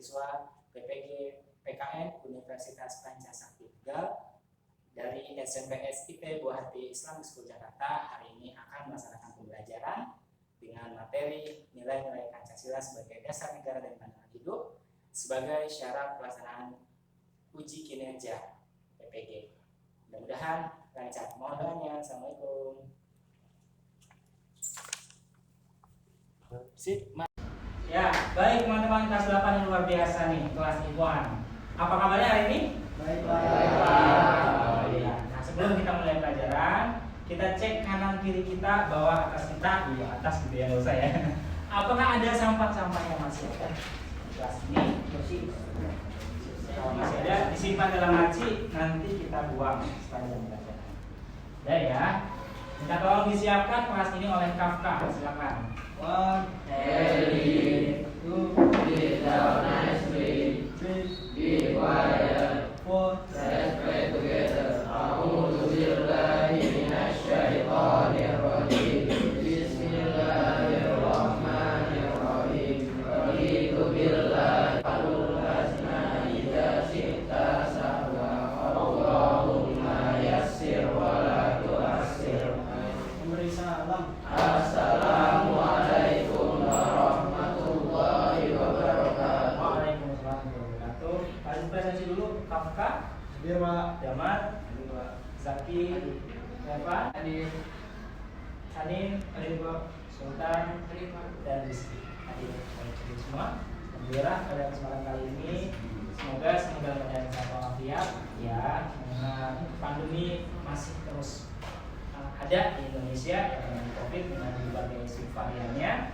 mahasiswa PPG PKN Universitas Pancasakti Tegal dari SMP SIP Buah Hati Islamic School Jakarta. Hari ini akan melaksanakan pembelajaran dengan materi nilai-nilai Pancasila sebagai dasar negara dan pandangan hidup sebagai syarat pelaksanaan uji kinerja PPG. Mudah-mudahan lancar. Mohon doanya. Assalamualaikum. Sip. Ya, baik teman-teman kelas 8 yang luar biasa nih, kelas Iwan. Apa kabarnya hari ini? Baik. Nah, sebelum kita mulai pelajaran, kita cek kanan kiri kita, bawah atas kita, atas gitu ya, nggak usah ya. Apakah ada sampah-sampah yang masih ada? Kelas ini bersih. Kalau masih ada, disimpan dalam laci, nanti kita buang setelah jam pelajaran. Udah ya. Minta tolong disiapkan kelas ini oleh Kafka. Silakan. 1, 2, 3, nicely. 3, be quiet. 4, let's pray together. A'udzu billahi minasy syaithanir rajim. Bismillahirrahmanirrahim. Raditu billahi alul hasna idza syi'ta sahwa. Allahumma yassir wa la tu'assir. Memberi salam. Assalamualaikum warahmatullahi wabarakatuh. Waalaikumsalam warahmatullahi wabarakatuh. Lanjut presentasi dulu. Kafka, Birwa, Damar, Zaki, Evan, Hanin, Sultan, dan Rizky. Hadir semua. Alhamdulillah pada kesempatan kali ini semoga pelajaran saya walafiat ya, karena pandemi masih terus ada di Indonesia ya, dengan COVID dengan berbagai subvariannya.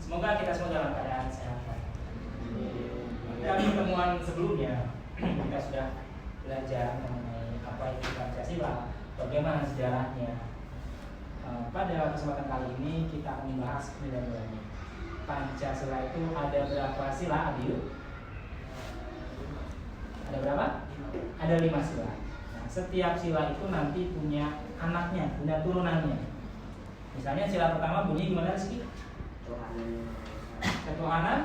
Semoga kita semua dalam keadaan sehat. Dari pertemuan sebelumnya kita sudah belajar mengenai apa itu Pancasila, bagaimana sejarahnya. Pada kesempatan kali ini kita akan membahas nilai-nilainya. Pancasila itu ada berapa sila, Adil? Ada berapa? Ada 5 sila. Nah, setiap sila itu nanti punya anaknya, punya turunannya. Misalnya sila pertama bunyi gimana sih? Ketuhanan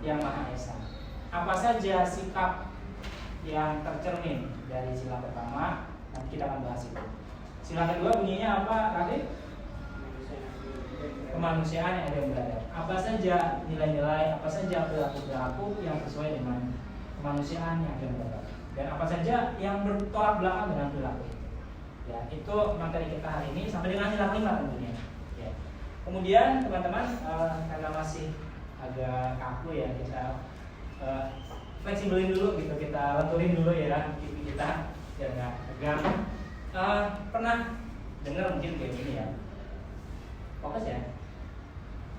yang Maha Esa. Apa saja sikap yang tercermin dari sila pertama? Nanti kita akan bahas itu. Sila kedua bunyinya apa, Radit? Kemanusiaan yang ada yang beradab. Apa saja nilai-nilai, apa saja perilaku-perilaku yang sesuai dengan kemanusiaan yang ada yang beradab. Dan apa saja yang bertolak belakang dengan perilaku. Ya, itu materi kita hari ini sampai dengan sila kelima tentunya. Ya. Kemudian teman-teman karena masih agak kaku ya, kita fleksibelin dulu gitu, kita lenturin dulu ya pipi kita biar nggak tegang. Pernah dengar mungkin kayak gini ya, fokus ya.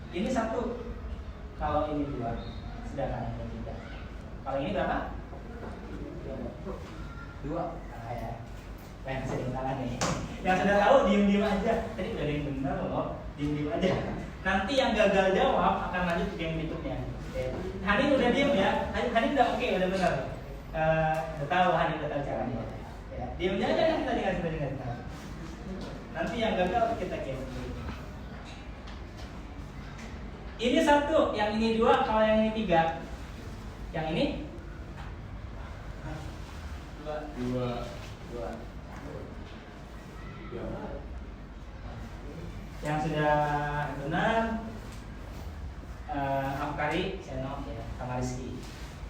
Ini 1, kalau ini 2, sedangkan ini 3. Kalau ini berapa? 2. Nah, ya. Pengen kasih tangan nih. Yang sudah tahu diem-diem aja. Tadi udah ada yang benar loh, diem-diem aja. Nanti yang gagal jawab akan lanjut ke game berikutnya. Hanin udah diem ya. Hanin udah oke, udah benar. Udah tahu, Hanin udah tahu caranya. Ya, diem aja kan kita dengar. Nanti yang gagal kita game. Ini 1, yang ini 2, kalau yang ini 3. Yang ini 2. Yang sudah benar Afkari, Seno, ya, sama Rizky.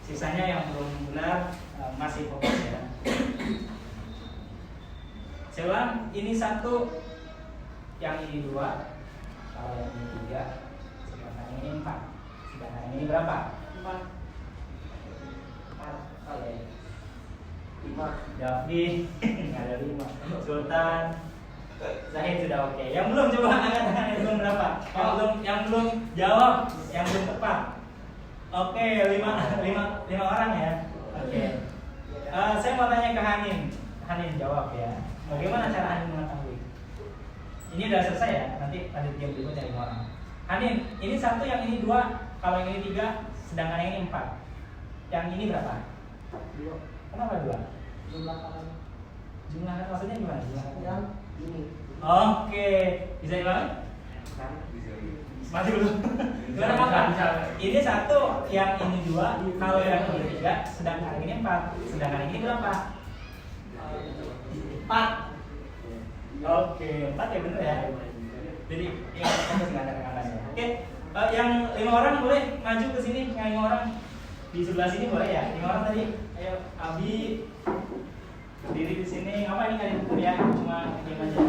Sisanya yang belum benar masih fokus ya. Saya ulang, ini 1, yang ini 2, kalau yang ini 3, sedangkan ini 4. Sedangkan ini berapa? 4. Oh ya. 5. Davi, nggak ada 5. Sultan, Zahid sudah oke. Yang belum coba angkat tangan, yang belum berapa? Yang belum jawab, yang belum tepat. Oke, 5 orang ya. Oke. Saya mau tanya ke Hanin. Hanin jawab ya. Bagaimana cara Hanin mengetahui? Ini udah selesai ya. Nanti pada game berikutnya 5 orang. Hanin, ini 1, yang ini 2, kalau yang ini 3, sedangkan yang ini 4. Yang ini berapa? 2. Kenapa 2? Jumlah maksudnya gimana? Yang ini. Oke, bisa diulang? Masih belum. Gimana Pak? Ini 1, yang ini 2, kalau yang ini 3, sedangkan ini 4. Sedangkan ini berapa? 4. Oke, 4 ya bener ya. Jadi ini fokus nggak ada rekamannya. Oke, yang 5 orang boleh maju ke sini. Yang 5 orang di sebelah sini boleh ya. 5 orang tadi. Ayo, Abi berdiri di sini. Apa ini kalian kuliah? Cuma diam aja.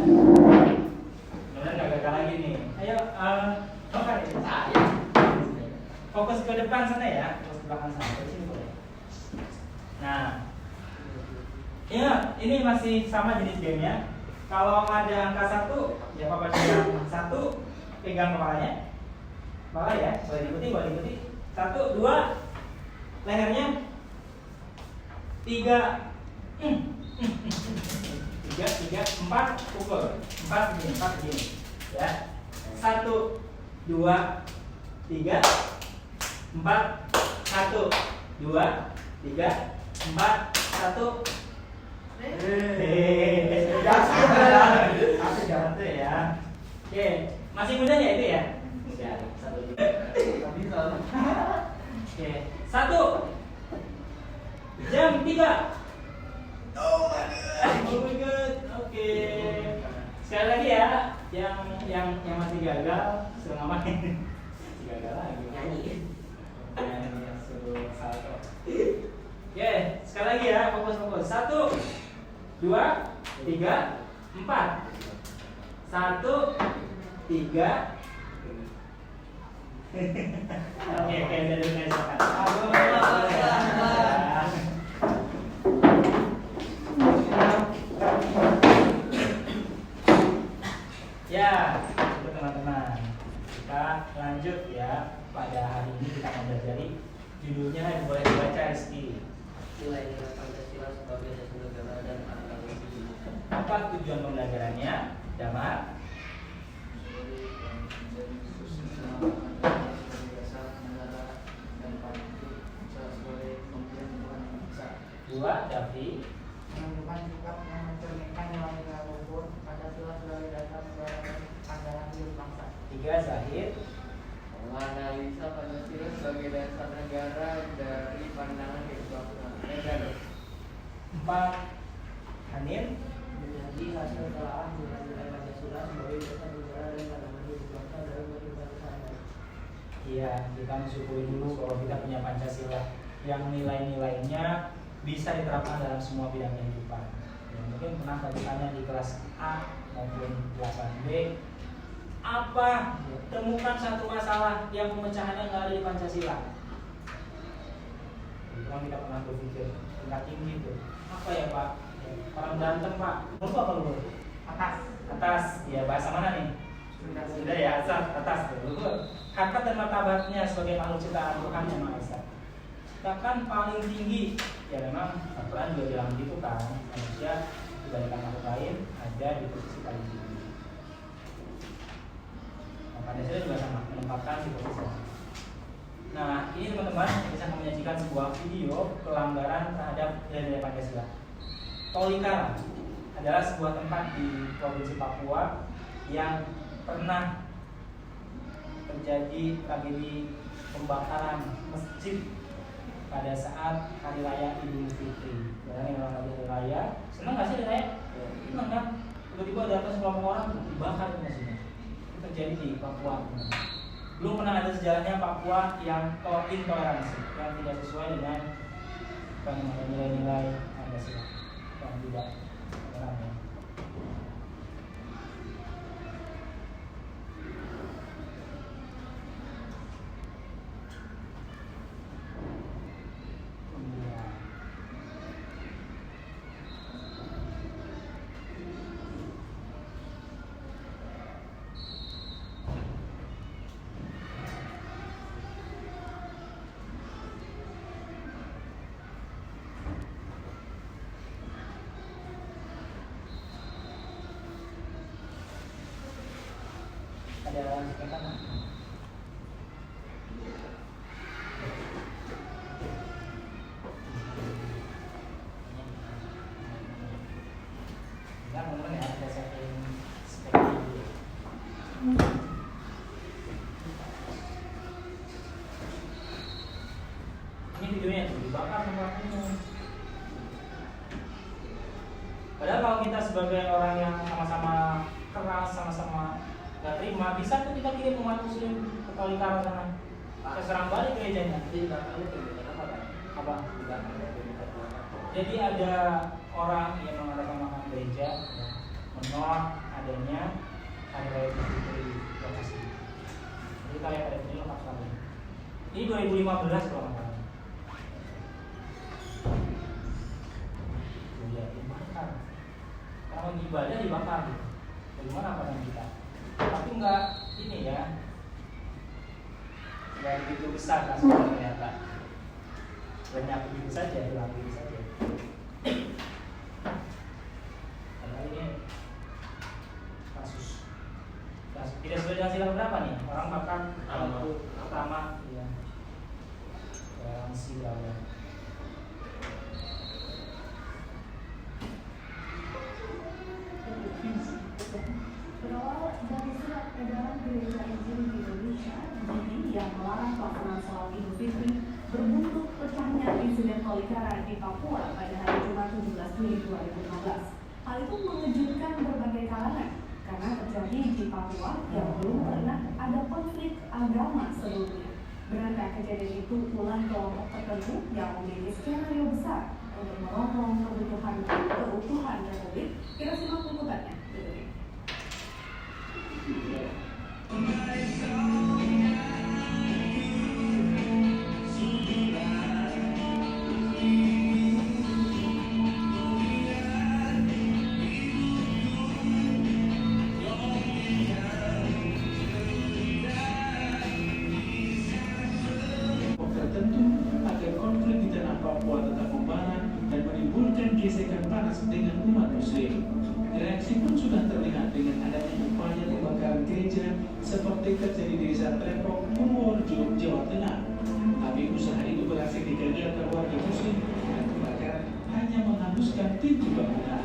Benar nggak gagal lagi nih. Ayo, oke. Fokus ke depan sana ya. Fokus ke belakang sana. Di sini boleh. Nah, ingat ini masih sama jenis gamenya. Kalau ada angka 1, ya Papa pegang 1, pegang kepalanya. Kepala ya, boleh diikuti. 1, 2, lehernya. 3, 4, pukul. 4 begini. Ya. 1, 2, 3, 4, 1, 2, 3, 4, 1. Satu ya. Oke, masih muda ya itu ya? Satu. Oke, 1 jam 3. Oh my god. Oke. Sekali lagi ya, yang masih gagal suruh ngapain? Gagal lagi. Nyanyi. Suruh salto. Oke, sekali lagi ya, fokus. 1, 2, 3, 4. 1, 3. Oke, udah silakan. Ya, itu teman-teman. Kita lanjut ya. Pada hari ini kita akan belajar judulnya boleh dibaca Rizky. Nilai-nilai Pancasila sebagai dasar negara dan antarabangsa. Apa tujuan pembelajarannya? Damar. Dua, Davi. Menentukan sikap yang mencerminkan nilai-nilai luhur Pancasila sebagai dasar negara dan pandangan hidup bangsa. 3, Zahid. Menganalisa Pancasila sebagai dasar negara dari pandangan hidup bangsa. 4, Hanin. Menjadi hasil telaah nilai-nilai Pancasila sebagai dasar negara dan pandangan hidup bangsa dalam kehidupan sehari-hari. Iya, kita mensyukuri dulu kalau kita punya Pancasila yang nilai-nilainya bisa diterapkan dalam semua bidang kehidupan. Ya, mungkin pernah tanya di kelas A maupun 8B, apa temukan satu masalah yang pemecahannya nggak ada di Pancasila. Itu kan kita pernah berpikir tingkat tinggi itu. Apa ya Pak? Orang berantem Pak. Lupa apa lu? Atas. Ya bahasa mana nih? Sudah ya, atas. Harkat dan martabatnya sebagai makhluk ciptaan Tuhan yang Maha Esa. Bahkan paling tinggi, ya memang Al-Quran juga bilang gitu kan, manusia dibandingkan makhluk lain ada di posisi paling tinggi. Nah, Pancasila juga sama, menempatkan di posisi sama. Nah, ini teman-teman bisa menyajikan sebuah video pelanggaran terhadap nilai-nilai Pancasila. Tolikara adalah sebuah tempat di Provinsi Papua yang pernah terjadi tragedi pembakaran masjid pada saat hari raya Idul Fitri. Yang orang hari raya, senang nggak sih hari raya? Senang kan? Tiba-tiba datang sekelompok orang dibakar itu masjidnya. Itu terjadi di Papua. Belum pernah ada sejarahnya Papua yang intoleransi, yang tidak sesuai dengan nilai-nilai Pancasila, yang tidak toleran. Ada sekitar momen ya, ada setting Padahal kalau kita sebagai orang yang sama-sama keras, sama-sama gak terima, bisa tuh kita kirim umat muslim ke Tolikara sana. Kita serang balik gerejanya. Tidak, kamu tunjukkan apa kan? Apa? Tidak, kamu tunjukkan apa? Jadi ada orang yang mengatasnamakan gereja menolak adanya hari raya Idul Fitri lokasi. Jadi kita lihat ada ini lengkap sekali. Ini 2015 kalau nggak salah. Ya dibakar. Kalau ibadah dibakar. Bagaimana pandangan kita? Tapi nggak ini ya. Nggak begitu besar kasusnya ternyata. Banyak begitu saja, hilang begitu saja. Karena ini kasus tidak sesuai dengan sila berapa nih? Orang bakar waktu pertama, ya. Garansi berapa? Berawal dari surat edaran Gereja Injil di Indonesia yang melarang pelaksanaan sholat Idul Fitri berbuntut pecahnya insiden Tolikara di Papua pada hari Jumat 17 Juli 2015. Hal itu mengejutkan berbagai kalangan karena terjadi di Papua yang belum pernah ada konflik agama sebelumnya. Benarkah kejadian itu ulah kelompok tertentu yang memiliki skenario besar untuk merongrong keutuhan Republik? Kita simak liputannya berikut ini. Tertentu agar konflik di tanah Papua tetap membara dan menimbulkan gesekan panas dengan umat Muslim. Reaksi pun sudah terlihat dengan adanya upaya pembakaran gereja seperti terjadi di Desa Trepok, Purworejo, Jawa Tengah. Tapi usaha itu berhasil digagalkan warga Muslim dan kebakaran hanya menghanguskan pintu bangunan.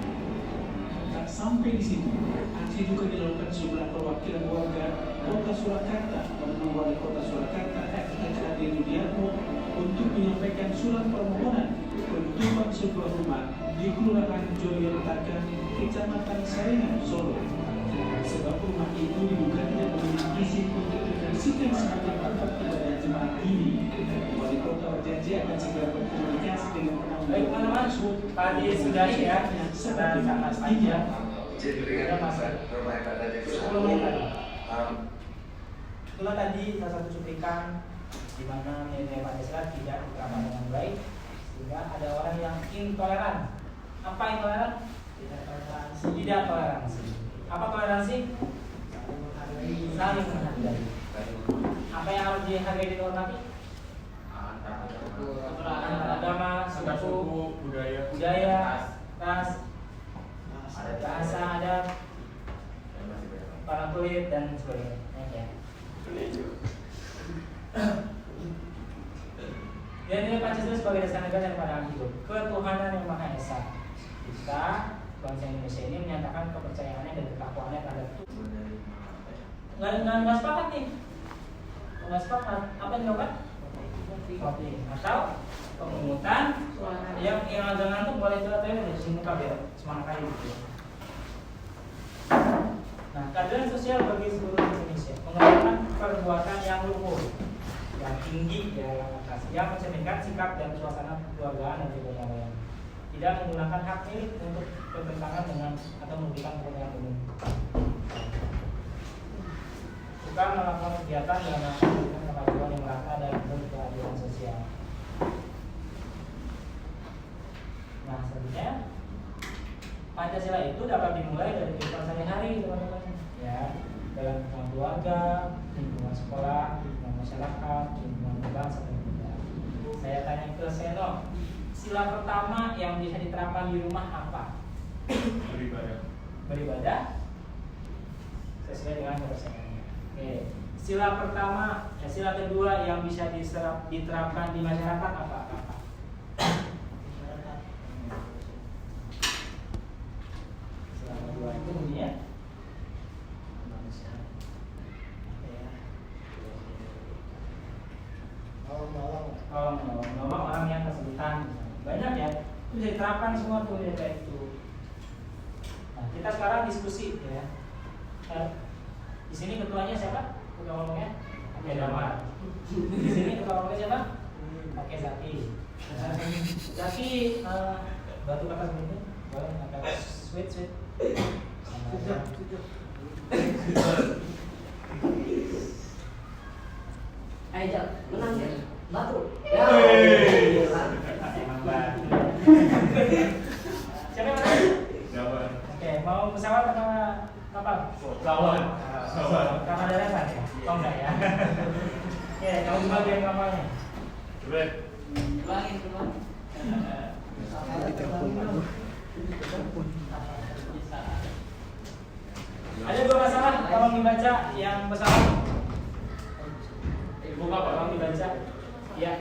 Tak sampai di situ, aksi juga dilakukan sejumlah perwakilan warga Kota Surakarta menemui Wali Kota Surakarta FH Hadi Rudiatmo untuk menyampaikan surat permohonan penutupan sebuah rumah di Kelurahan Joyontaka, Kecamatan Saringan, Solo. Sebab rumah itu diduga tidak memiliki izin untuk difungsikan sebagai tempat ibadah jemaat ini. Wali Kota berjanji akan segera berkomunikasi dengan penanggung Baik teman-teman, tadi sudah ya, sudah sangat panjang. Sudah masuk 10 menit tadi. Itulah tadi salah satu cuplikan di mana nilai Pancasila tidak diterapkan dengan baik, sehingga ada orang yang intoleran. Apa intoleran? Tidak toleransi. Apa toleransi? Saling menghargai. Apa yang harus dihargai di dihormati? Agama, suku, budaya, ras, bahasa, adat, warna kulit dan sebagainya. Ya. Dan nilai Pancasila sebagai dasar negara dan pandangan hidup ketuhanan yang Maha Esa. Kita bangsa Indonesia ini menyatakan kepercayaannya dan ketakwaannya terhadap Tuhan. Nggak sepakat nih. Nggak sepakat. Apa yang dilakukan? Voting atau pemungutan yang agak ngantuk boleh itu atau yang di muka biar semangat kali gitu. Nah, keadilan sosial bagi seluruh Indonesia menggunakan perbuatan yang luhur, yang tinggi, yang atas, yang mencerminkan sikap dan suasana kekeluargaan dan kegotong-royongan. Tidak menggunakan hak milik untuk bertentangan dengan atau merugikan kepentingan umum. Bukan melakukan kegiatan dalam rangka kemajuan yang merata dan bentuk keadilan sosial. Nah, selanjutnya Pancasila itu dapat dimulai dari kehidupan sehari-hari, teman-teman. Ya, dalam lingkungan keluarga, lingkungan sekolah, lingkungan masyarakat, lingkungan bangsa dan negara. Saya tanya ke Seno, sila pertama yang bisa diterapkan di rumah apa? Beribadah. Sesuai dengan persennya. Oke. Sila pertama, sila kedua yang bisa diterapkan di masyarakat apa? Sila kedua itu bunyinya nolong orang yang kesulitan. Banyak ya, itu bisa diterapkan semua tuh ya kayak itu. Nah, kita sekarang diskusi ya. Di sini ketuanya siapa? Ketua ngomongnya? Oke, Damar. Di sini ketua ngomongnya siapa? Oke, Zaki. Zaki batu kata seperti boleh agak sweet. Ayo Jal, menang ya. Batu. Ya. Emang batu. Siapa yang menang? Jawaban. Oke, mau pesawat atau kapal? Pesawat. Kapal daratan ya? Oh enggak ya? Oke, kamu bagian kapalnya. Coba. Ulangin. Ada 2 masalah, tolong dibaca yang pesawat. Buka apa? Tolong dibaca. Ya.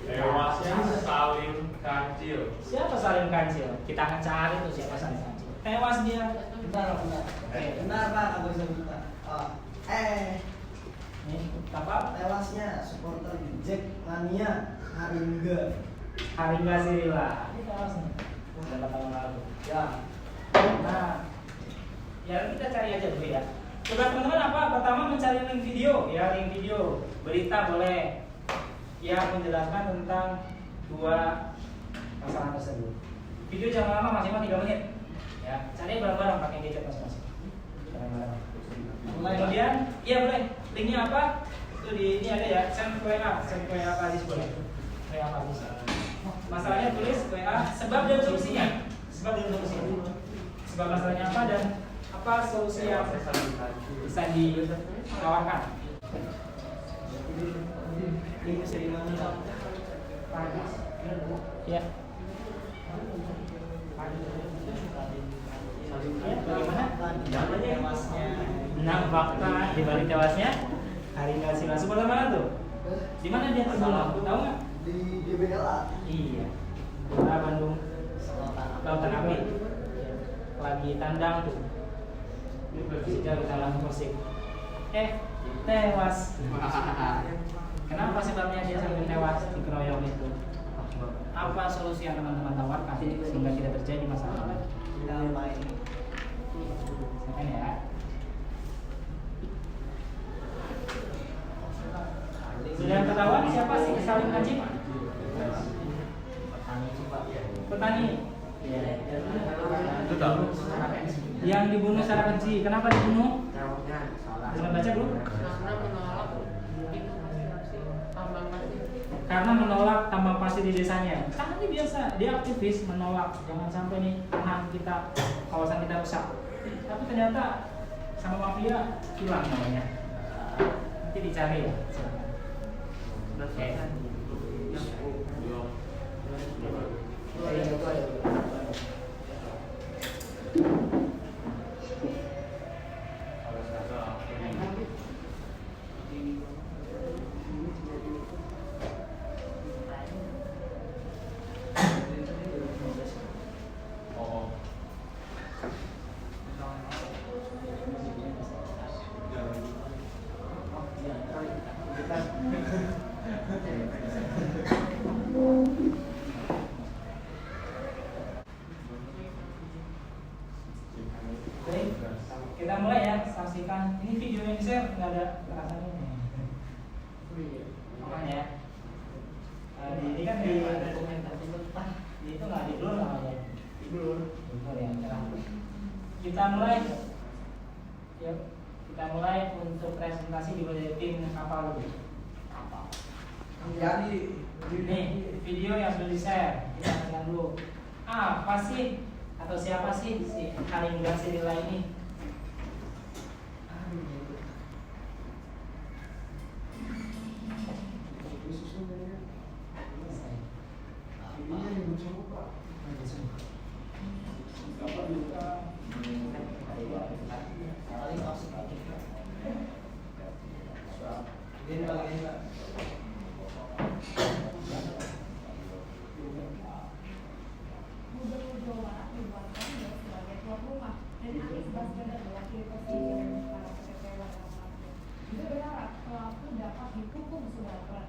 Tewasnya Salim Kancil. Siapa Salim Kancil? Kita akan cari tuh siapa Salim Kancil. Tewas dia. Bentar. Bentar Pak, aku bisa minta. Nih, kapal Tewasnya supporter Jack Mania Haringga. Haringga Sirila. Ini tewas nih. Berapa tahun lalu? Ya. Nah, ya kita cari aja dulu ya. Tugas teman-teman apa? Pertama mencari link video, ya link video. Berita boleh. Yang menjelaskan tentang 2 masalah tersebut. Video jangan lama, maksimal 3 menit. Ya, cari bareng-bareng pakai gadget masing-masing. Bareng-bareng. Kemudian, iya boleh. Linknya apa? Itu di ini ada ya. Send WA Pak Aziz boleh. WA Pak Aziz. Masalahnya tulis WA sebab dan solusinya. Sebab masalahnya apa dan apa solusi yang bisa ditawarkan. Ini bisa di mana? Ya. Bagaimana? Tewasnya. 6 fakta di balik tewasnya Haringga Sirila. Supporter mana tuh? Di mana dia terbunuh? Tahu nggak? Di GBLA. Iya. Kota Bandung Lautan Api. Lagi tandang tuh. Sejak kita langsung Persib. Tewas. Kenapa sebabnya dia sampai tewas dikeroyok itu? Apa solusi yang teman-teman tawarkan sehingga tidak terjadi masalah? Kita main. Silakan ya. Sudah ketahuan siapa sih Salim Kancil? Petani. Itu tahu. Yang dibunuh secara keji. Kenapa dibunuh? Belum baca belum? Karena menolak tambang pasir di desanya. Kan ini biasa, dia aktivis menolak. Jangan sampai nih lahan kita, kawasan kita rusak. Tapi ternyata sama mafia hilang namanya. Nanti dicari ya. Silakan. Oke. Kita mulai ya, saksikan. Ini video yang di-share nggak ada kekerasannya. Makanya ya. Ini kan di dokumentasi mentah. Itu nggak di blur namanya. Di blur ya. Kita mulai. Yuk, kita mulai untuk presentasi dimulai dari tim kapal dulu. Jadi Nih video yang sudah di-share. Kita saksikan dulu. Apa sih atau siapa sih si Haringga Sirila ini? Gubernur Jawa Barat Ridwan Kamil sebagai tuan rumah dan Anies Baswedan mewakili presiden para PPP warga Malaysia juga berharap pelaku dapat dihukum seberat-berat.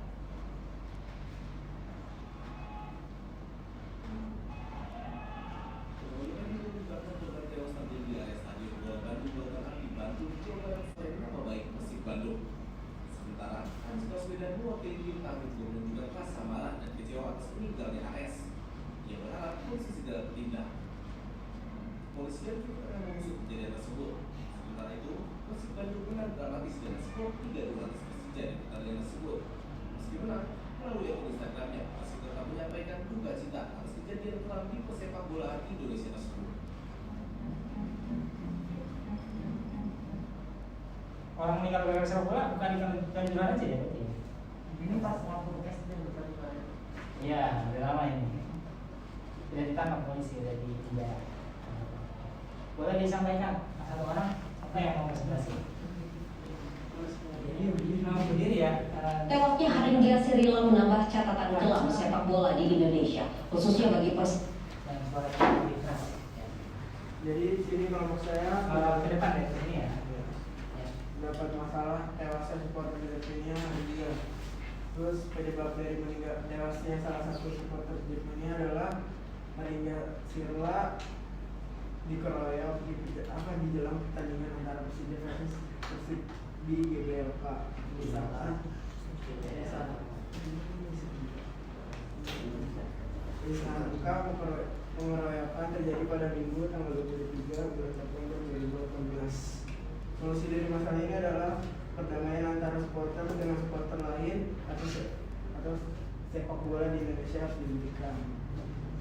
kepolisian juga yang mengusut kejadian tersebut. Sementara itu, meski Bandung menang dramatis dengan skor 3-2 atas Persija di pertandingan tersebut. Meski menang, melalui akun Instagramnya, Persib tetap menyampaikan duka cita atas kejadian kelam di pesepak bola Indonesia tersebut. Orang meninggal gara-gara sepak bola bukan di Kanjuruhan aja ya berarti? Ini pas waktu SD bukan saya. Iya, udah lama ini. Sudah ditangkap polisi, sudah dipenjara. Boleh disampaikan satu orang apa yang mau presentasi? Jadi mau berdiri ya. Tewasnya Haringga Sirila menambah catatan kelam sepak bola di Indonesia, khususnya bagi Dan suara lebih keras. Ya. Jadi sini kelompok saya Ke depan ya, ke sini ya. dapat masalah tewasnya supporter Jackmania Haringga. Terus penyebab dari meninggal tewasnya salah satu supporter Jackmania adalah Haringga Sirla dikeroyok di jelang pertandingan antara Persija versus Persib di GBLK di sana. Di sana pengeroyokan terjadi pada Minggu tanggal 23 bulan September 2018. Solusi dari masalah ini adalah perdamaian antara supporter dengan supporter lain atau sepak bola di Indonesia harus dihentikan.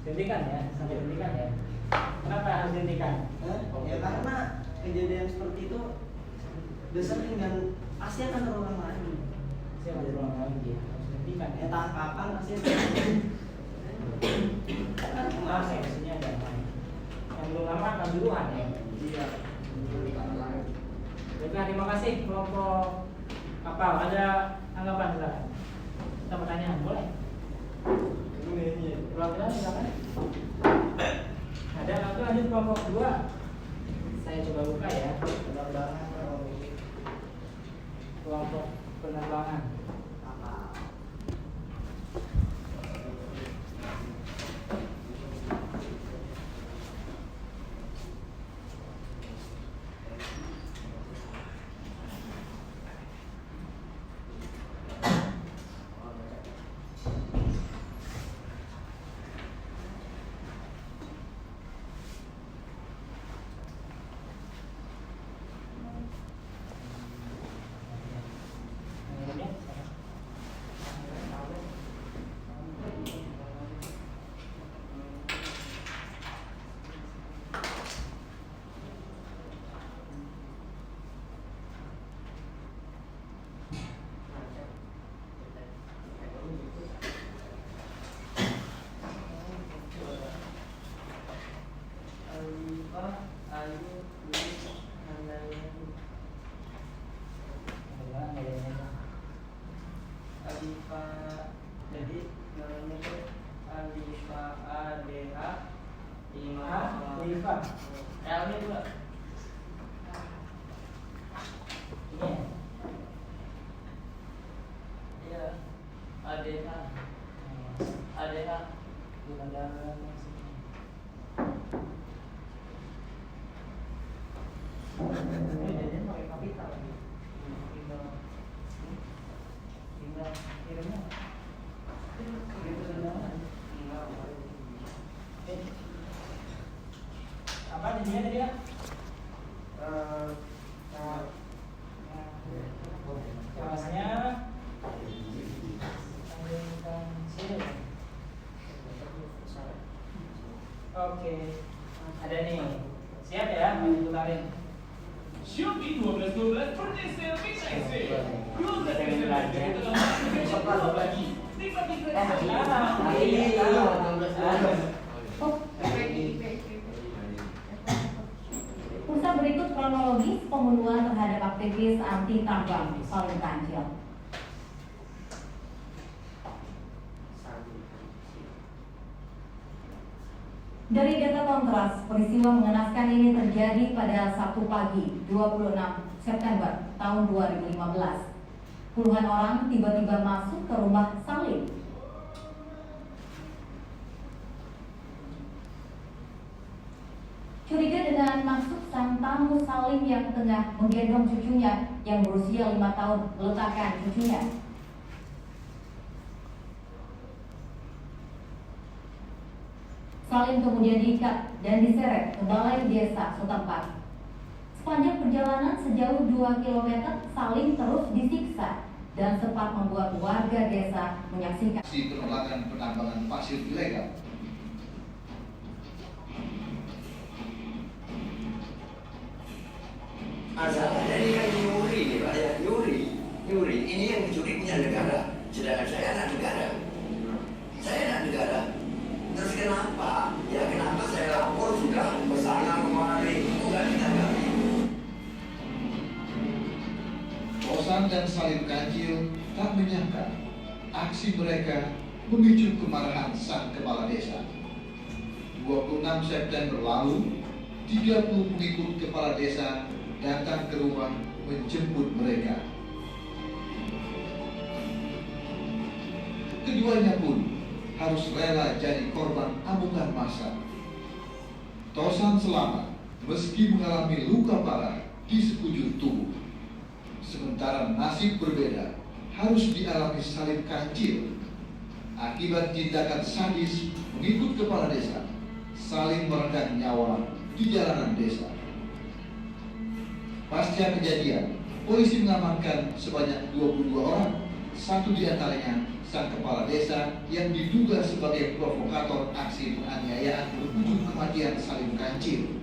Dihentikan ya, sampai dihentikan ya. Kenapa harus dihentikan? Ya karena kejadian seperti itu udah sering dan pasti akan terulang lagi. Saya mau berulang lagi ya, harus dihentikan ya. Entah kapan pasti Mas ya, maksudnya ada yang belum lama akan duluan ya. Iya. Baiklah, terima kasih kelompok kapal. Ada anggapan silakan? Kita pertanyaan boleh? Perwakilan silakan. Ada, lalu lanjut kelompok 2. Saya coba buka ya. Penerbangan kelompok penerbangan. Jadi namanya itu Alifa ADH Alifa. L-nya juga. Ini ya? Iya. ADH. ADH. Bukan dalam maksudnya. Ini jadinya pakai kapital. Tinggal kirimnya. Apa jadinya tadi ya? Kelasnya Oke, ada nih. Siap ya, mau diputarin. Shopee 12-12 bergeser bisa isi. 12 Pengen belajar. lagi. Nikmati Pusat berikut kronologis pembunuhan terhadap aktivis anti tambang Salim Kancil. Dari data Kontras, peristiwa mengenaskan ini terjadi pada Sabtu pagi 26 September tahun 2015. Puluhan orang tiba-tiba masuk ke rumah Salim. Curiga dengan maksud sang tamu Salim yang tengah menggendong cucunya yang berusia 5 tahun meletakkan cucunya. Salim kemudian diikat dan diseret ke balai desa setempat. Sepanjang perjalanan sejauh 2 km, Salim terus disiksa dan sempat membuat warga desa menyaksikan aksi penolakan penambangan pasir ilegal. Masalahnya ini kan nyuri nih Pak ya, nyuri. Ini yang dicuri punya negara, sedangkan saya anak negara. Saya anak negara. Terus kenapa? Ya kenapa saya lapor sudah bersama kemari, bukan ditanggapi. Tosan dan Salim Kancil tak menyangka aksi mereka memicu kemarahan sang kepala desa. 26 September lalu, 30 pengikut kepala desa datang ke rumah menjemput mereka. Keduanya pun harus rela jadi korban amukan massa. Tosan selamat meski mengalami luka parah di sekujur tubuh. Sementara nasib berbeda harus dialami Salim Kancil. Akibat tindakan sadis mengikut kepala desa, Salim merenggang nyawa di jalanan desa. Pasca kejadian, polisi mengamankan sebanyak 22 orang. Satu di antaranya sang kepala desa yang diduga sebagai provokator aksi penganiayaan berujung kematian Salim Kancil.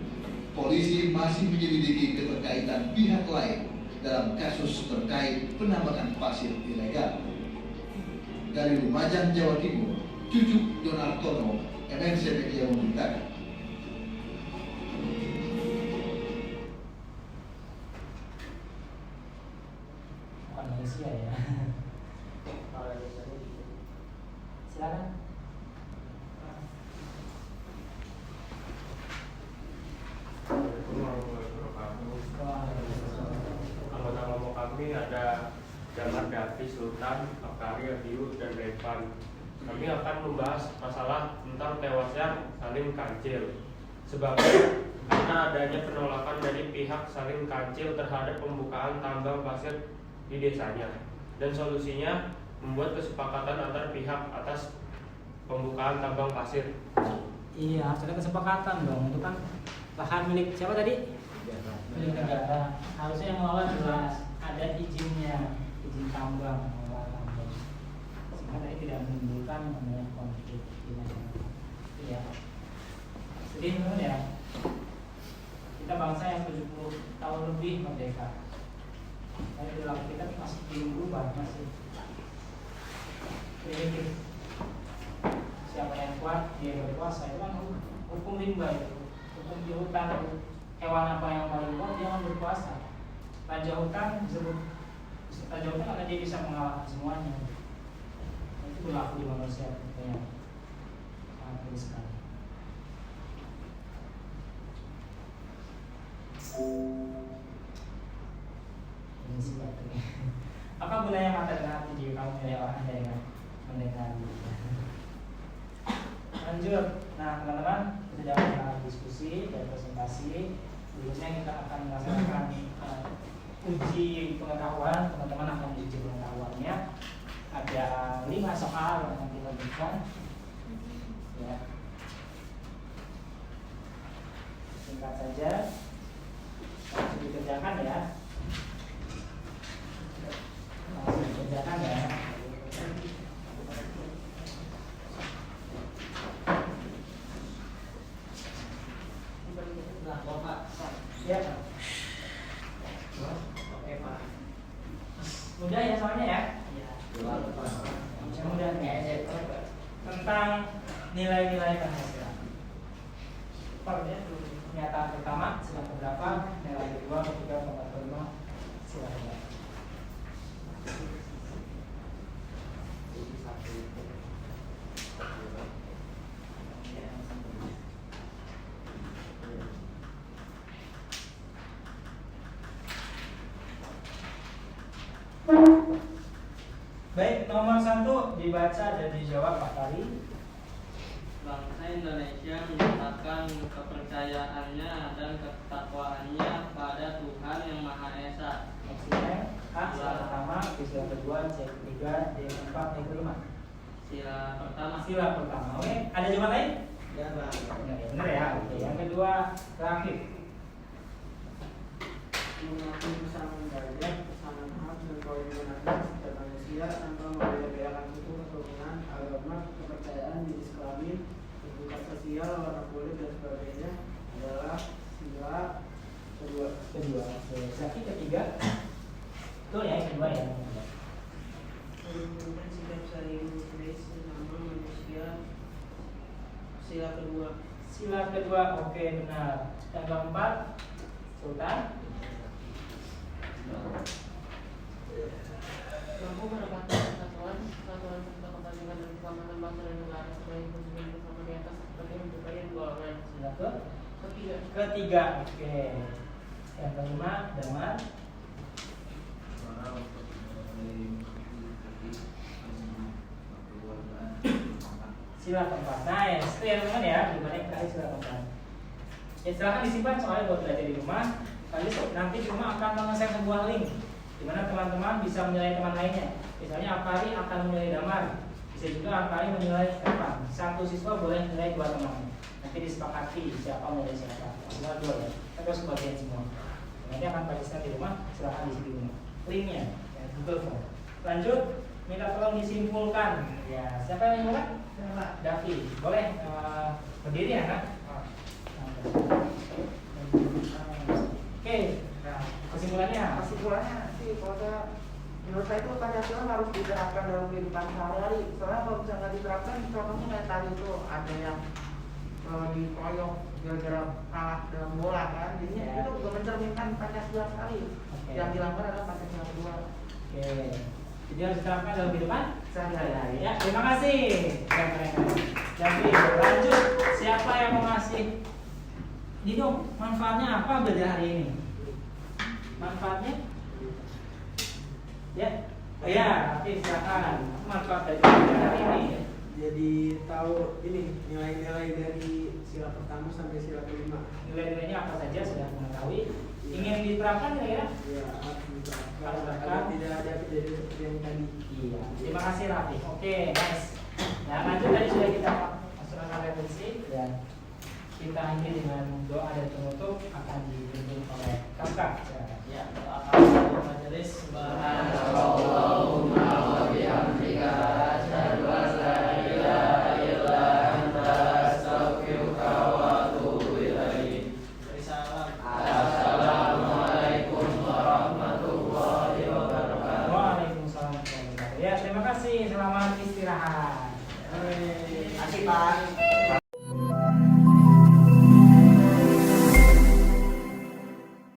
Polisi masih menyelidiki keterkaitan pihak lain dalam kasus terkait penambangan pasir ilegal. Dari Lumajang, Jawa Timur, Cucuk Donartono, MNC Media memberitakan. Bukan Malaysia ya. Silakan. Anggota kelompok kami ada Damar Davi, Sultan, Akari, Abiu, dan Revan. Kami akan membahas masalah tentang tewasnya Salim Kancil. Sebabnya karena adanya penolakan dari pihak Salim Kancil terhadap pembukaan tambang pasir di desanya, dan solusinya membuat kesepakatan antar pihak atas pembukaan tambang pasir. Iya, harus ada kesepakatan dong. Itu kan lahan milik siapa tadi? Milik negara. Harusnya yang mengelola jelas, ada izinnya, izin tambang, mengelola tambang. Sehingga tadi tidak menimbulkan namanya konflik di masyarakat. Iya. Sedih benar ya. Kita bangsa yang 70 tahun lebih merdeka. Tapi perilaku kita masih belum berubah, masih primitif. Siapa yang kuat dia berkuasa, itu kan hukum rimba itu, hukum di hutan. Hewan apa yang paling kuat dia akan berkuasa. Raja hutan disebut raja hutan karena dia bisa mengalahkan semuanya. Itu berlaku di manusia yang sangat bagus sekali. Ini sih baterainya. Apa gunanya mata dan hati jika kamu milih orang Anda dengan mendengar? Lanjut. Nah teman-teman, kita jangan diskusi dan presentasi. Berikutnya kita akan melaksanakan uji pengetahuan. Teman-teman akan uji pengetahuannya. Ada 5 soal yang akan kita berikan. Ya. Singkat saja. Langsung dikerjakan ya. Langsung dikerjakan ya. Ya. Oke Pak. Mudah ya soalnya ya. Mudah ya. Tentang nilai-nilai penghasilan. Pernyataan pertama silakan berapa? Nilai kedua, ketiga, keempat, kelima silakan. Baik, nomor 1 dibaca dan dijawab Pak Tari. Bangsa Indonesia menyatakan kepercayaannya dan ketakwaannya pada Tuhan Yang Maha Esa. Maksudnya A sila pertama, B sila kedua, C ketiga, D keempat, E kelima. Sila pertama. Sila pertama. Oke, ada jawaban lain? negara. Benar ya. Oke. Yang kedua, terakhir. Mengakui kesamaan derajat, kesamaan hak dan kewajiban asasi setiap manusia tanpa membeda-bedakan suku, keturunan, agama, kepercayaan, jenis kelamin, kedudukan sosial, warna kulit dan sebagainya adalah sila kedua. Berarti ketiga. Betul ya, yang kedua ya. Menunjukkan sikap saling menghargai sesama manusia. Sila kedua. Sila kedua, oke benar. Yang keempat, Sultan. Mampu mendapatkan kesatuan serta kepentingan dan keamanan bangsa dan negara sebagai konsumen bersama di atas seperti yang diberikan golongan. Sila Ketiga. ketiga, oke. Yang kelima, Damar. Sila keempat. Nice, itu ya teman-teman ya. Gimana terakhir sila keempat. Ya silahkan disimpan soalnya buat belajar di rumah. Nanti di rumah akan mengeser sebuah link di mana teman-teman bisa menilai teman lainnya. Misalnya Akari akan menilai Damar, bisa juga Akari menilai Evan. Satu siswa boleh menilai dua teman. Nanti disepakati siapa menilai siapa. Maksimal dua ya, atau sebagian semua. Nanti akan praktiskan di rumah. Silahkan diisi di rumah. Linknya ya, Google Form. Lanjut, minta tolong disimpulkan. Ya, siapa yang menyimpulkan? Davi. Boleh berdiri ya kan? Oke, nah, kesimpulannya sih kalau menurut saya itu Pancasila harus diterapkan dalam kehidupan sehari-hari. Soalnya kalau misalnya nggak diterapkan, contohnya kayak tadi itu ada yang dikoyok gara-gara kalah dalam bola kan. Jadinya itu juga mencerminkan Pancasila sekali. Yang dilanggar adalah Pancasila kedua. Oke, jadi harus diterapkan dalam kehidupan Sehari-hari. ya. Terima kasih. Jadi lanjut, siapa yang mau ngasih? Ini dong, manfaatnya apa belajar hari ini? Manfaatnya? Ya, tapi silakan. Manfaat dari belajar hari ini. Jadi tahu ini nilai-nilai dari sila pertama sampai sila kelima. Nilai-nilainya apa saja sudah mengetahui. Ingin diterapkan kira-kira? Ya, harus diterapkan. Harus Agar diterapkan. tidak ada kejadian seperti yang tadi. Iya. Terima kasih Rafi. Oke, nice. Nah, lanjut tadi sudah kita masukkan referensi dan kita akhiri dengan doa dan penutup akan dipimpin oleh kakak. Ya, doa majelis. Subhanallahumma wa bihamdika asyhadu an la ilaha illa anta astaghfiruka wa atubu ilaik. Assalamualaikum warahmatullahi wabarakatuh. Waalaikumsalam warahmatullahi wabarakatuh. Ya, terima kasih. Selamat istirahat. Terima kasih Pak.